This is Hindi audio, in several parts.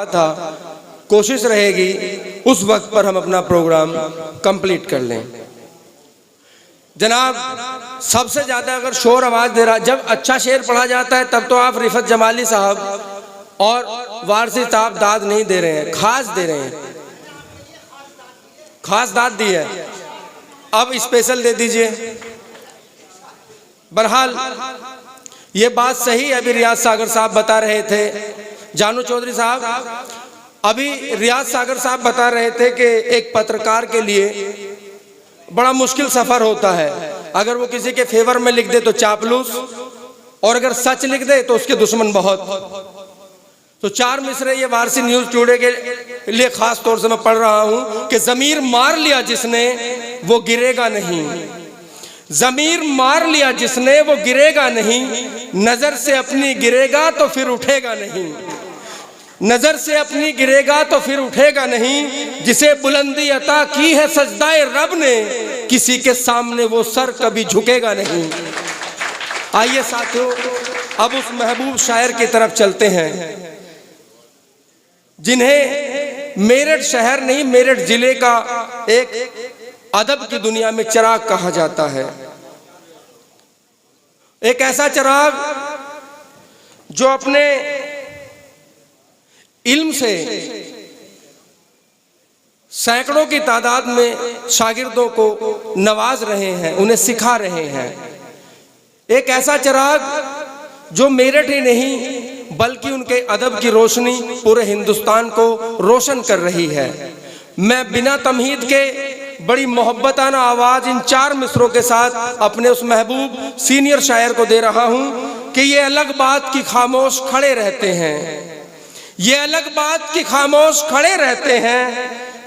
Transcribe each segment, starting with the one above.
कहा था, कोशिश रहेगी उस वक्त पर हम अपना प्रोग्राम कंप्लीट कर लें। जनाब, सबसे ज्यादा अगर शोर आवाज दे रहा, जब अच्छा शेर पढ़ा जाता है तब तो आप रिफत जमाली साहब और वारसी साहब दाद नहीं दे रहे हैं, खास दे रहे हैं, खास दाद दी है, अब स्पेशल दे दीजिए। बहरहाल ये बात सही है, अभी रियाज सागर साहब बता रहे थे, जानू चौधरी साहब, अभी रियाज सागर साहब बता रहे थे कि एक पत्रकार के लिए बड़ा मुश्किल सफर होता है। अगर वो किसी के फेवर में लिख दे तो चापलूस, और अगर सच लिख दे तो उसके दुश्मन बहुत। तो 4 मिसरे ये वारसी न्यूज टुडे के लिए खास तौर से मैं पढ़ रहा हूं कि जमीर मार लिया जिसने वो गिरेगा नहीं, जमीर मार लिया जिसने वो गिरेगा नहीं, नजर से अपनी गिरेगा तो फिर उठेगा नहीं, नजर से अपनी गिरेगा तो फिर उठेगा नहीं, जिसे बुलंदी अता की है सजदाए रब ने, किसी के सामने वो सर कभी झुकेगा नहीं। आइए साथियों, अब उस महबूब शायर की तरफ चलते हैं जिन्हें मेरठ शहर नहीं, मेरठ जिले का एक अदब की दुनिया में चिराग कहा जाता है। एक ऐसा चिराग जो अपने इल्म से सैकड़ों की तादाद में शागिर्दों को नवाज रहे हैं, उन्हें सिखा रहे हैं। एक ऐसा चिराग जो मेरठ ही नहीं बल्कि उनके अदब की रोशनी पूरे हिंदुस्तान को रोशन कर रही है। मैं बिना तमहीद के बड़ी मोहब्बताना आवाज इन 4 मिसरों के साथ अपने उस महबूब सीनियर शायर को दे रहा हूं कि ये अलग बात की खामोश खड़े रहते हैं, ये अलग बात की खामोश खड़े रहते हैं,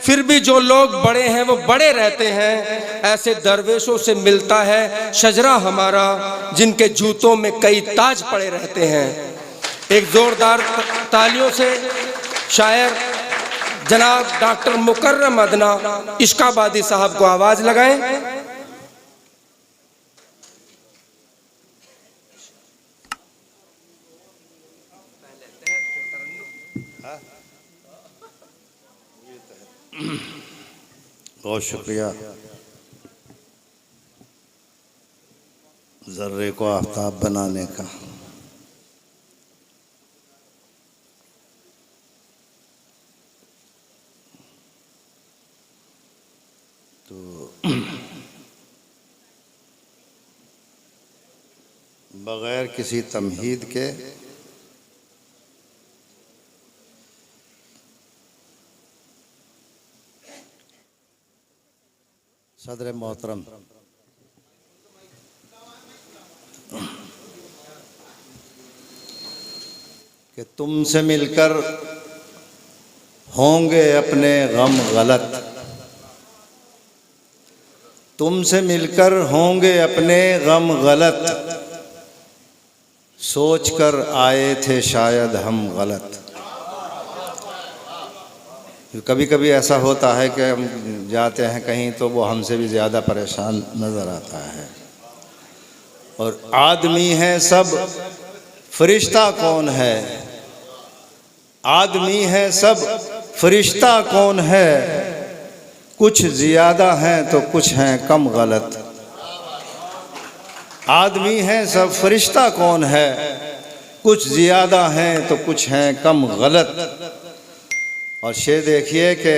फिर भी जो लोग बड़े हैं वो बड़े रहते हैं। ऐसे दरवेशों से मिलता है शजरा हमारा, जिनके जूतों में कई ताज पड़े रहते हैं। एक जोरदार तालियों से शायर जनाब डॉक्टर मुकर्रम अदना इश्काबादी साहब को आवाज लगाएं। बहुत शुक्रिया। जर्रे को आफ्ताब बनाने का। तो बगैर किसी तमहीद के सदर मोहतरम कि तुमसे मिलकर होंगे अपने गम गलत, तुमसे मिलकर होंगे अपने गम गलत, सोचकर आए थे शायद हम गलत। कभी कभी ऐसा होता है कि हम जाते हैं कहीं तो वो हमसे भी ज़्यादा परेशान नज़र आता है। और आदमी है सब, फरिश्ता कौन है, आदमी है सब, फरिश्ता कौन है, कुछ ज़्यादा हैं तो कुछ हैं कम गलत। आदमी है सब, फरिश्ता कौन है, कुछ ज़्यादा हैं तो कुछ हैं कम गलत। और शेर देखिए कि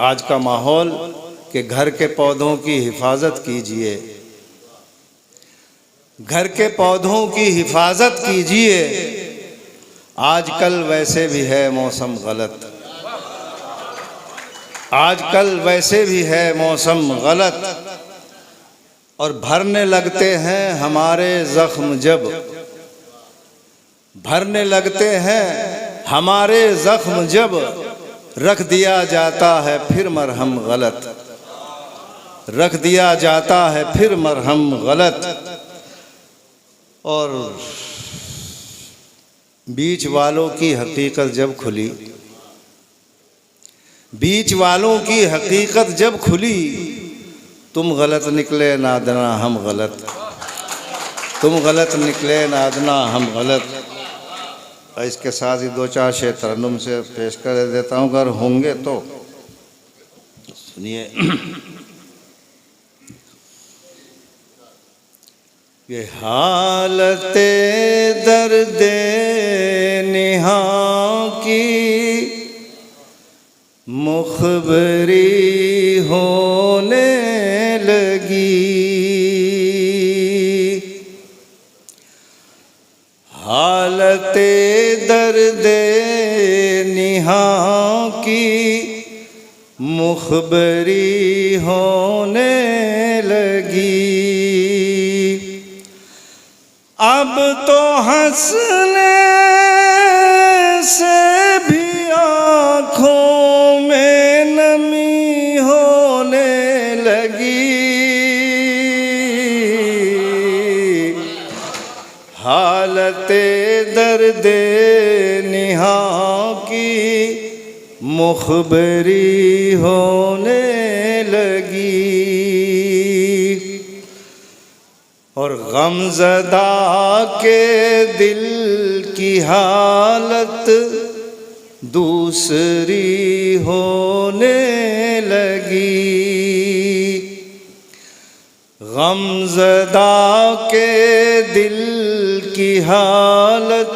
आज का माहौल कि घर के पौधों की हिफाजत कीजिए, घर के पौधों की हिफाजत कीजिए, आजकल वैसे भी है मौसम गलत, आजकल वैसे भी है मौसम गलत। और भरने लगते हैं हमारे ज़ख्म जब, भरने लगते हैं हमारे ज़ख्म जब, रख दिया जाता है फिर मरहम गलत, रख दिया जाता है फिर मरहम गलत। और बीच वालों की हकीकत जब खुली, बीच वालों की हकीकत जब खुली, तुम गलत निकले नादना हम गलत, तुम गलत निकले नादना हम गलत। इसके साथ ही 2-4 शेर तरन्नुम से पेश कर देता हूँ, अगर होंगे तो सुनिए। ये हालते दर्द निहा की मुखबरी होने लगी, हालते दर्द निहा की मुखबरी होने लगी। अब तो हंसने से भी आँखों में नमी होने लगी, हालते दर्द निहा की मुखबरी होने लगी। और गमज़दा के दिल की हालत दूसरी होने लगी, गमज़दा के दिल की हालत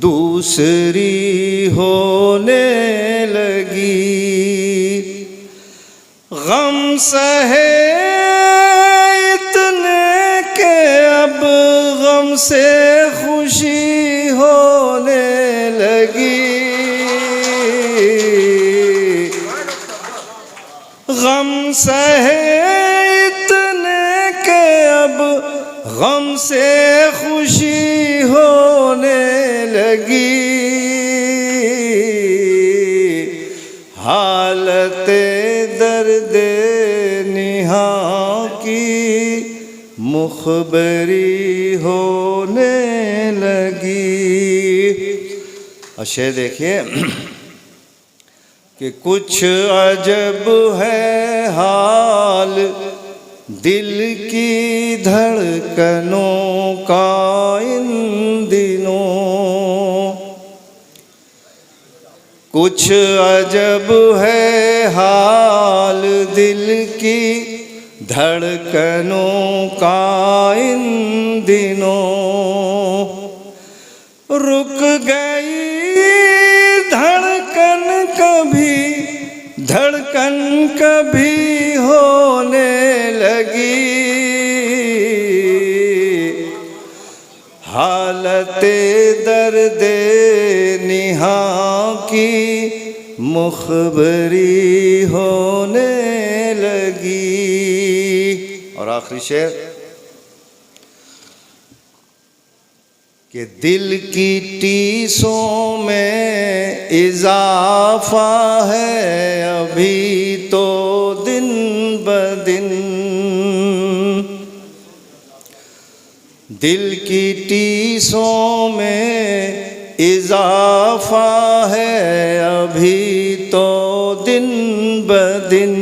दूसरी होने लगी। गम सहे अब गम से खुशी होने लगी, गम सहे इतने के अब गम से खुशी होने लगी। हालते दर्द निहा की मुखबरी होने लगी। और शेर देखिए कि कुछ अजब है हाल दिल की धड़कनों का इन दिनों, कुछ अजब है हाल दिल की धड़कनों का इन दिनों। रुक गई धड़कन कभी, धड़कन कभी होने लगी, हालते दर्द निहा की मुखबरी होने लगी। और आखिरी शेर कि दिल की टीसों में इजाफा है अभी तो दिन ब दिन, दिल की टीसों में इजाफा है अभी तो दिन ब दिन।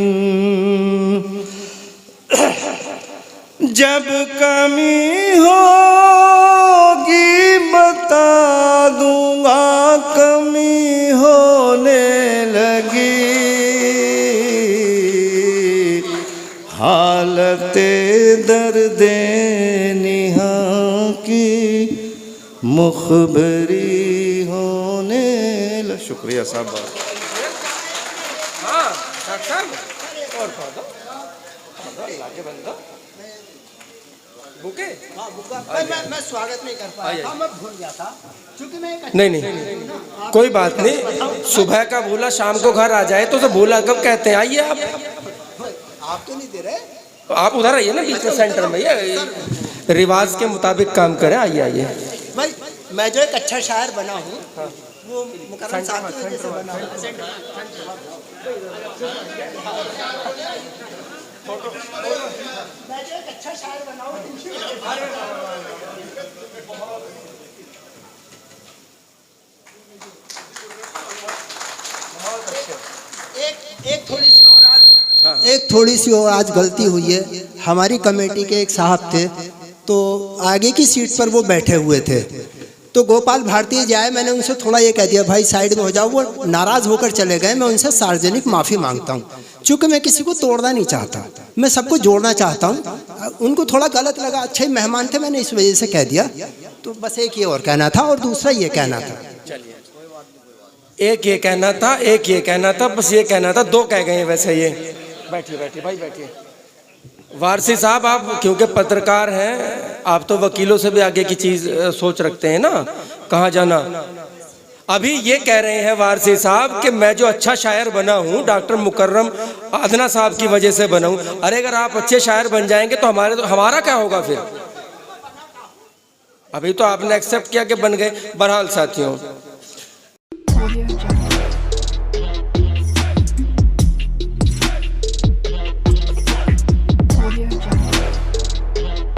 जब कमी होगी बता दूंगा कमी होने लगी, हालते दर्द निहा की मुखबरी होने लगी। शुक्रिया साहब। हाँ साहब और बुके? हाँ, मैं स्वागत नहीं कर पाया था, मैं भूल गया था क्योंकि मैं नहीं कोई बात नहीं, सुबह का भूला शाम को घर आ जाए तो भूला कब कहते हैं। आइए आप तो नहीं दे रहे, आप उधर आइए ना बीच में सेंटर में, रिवाज के मुताबिक काम करें। आइए आइए भाई, मैं जो एक अच्छा शायर बना हूँ वो मुकर्रम साहब की वजह से बना हूँ। मैं जो एक अच्छा शायर बना हूँ एक थोड़ी सी और आज गलती हुई है। हमारी कमेटी के एक साहब थे तो आगे की सीट पर वो बैठे हुए थे, तो गोपाल भारती जी आए, मैंने उनसे थोड़ा ये कह दिया भाई साइड में हो जाओ, वो नाराज़ होकर चले गए। मैं उनसे सार्वजनिक माफ़ी मांगता हूँ, चूँकि मैं किसी को तोड़ना नहीं चाहता, मैं सबको जोड़ना चाहता हूँ। उनको थोड़ा गलत लगा, अच्छे मेहमान थे, मैंने इस वजह से कह दिया। तो बस एक ये और कहना था और दूसरा ये कहना था। एक ये कहना था, एक ये कहना था, बस ये कहना था, दो कह गए हैं वैसे। ये बैठिए बैठिए भाई बैठिए। वारसी साहब, आप क्योंकि पत्रकार हैं, आप तो वकीलों से भी आगे की चीज सोच रखते हैं ना, कहाँ जाना। अभी ये कह रहे हैं वारसी साहब कि मैं जो अच्छा शायर बना हूँ डॉक्टर मुकर्रम अदना साहब की वजह से बना हूँ। अरे अगर आप अच्छे शायर बन जाएंगे तो हमारा क्या होगा फिर? अभी तो आपने एक्सेप्ट किया कि बन गए। बहरहाल साथियों,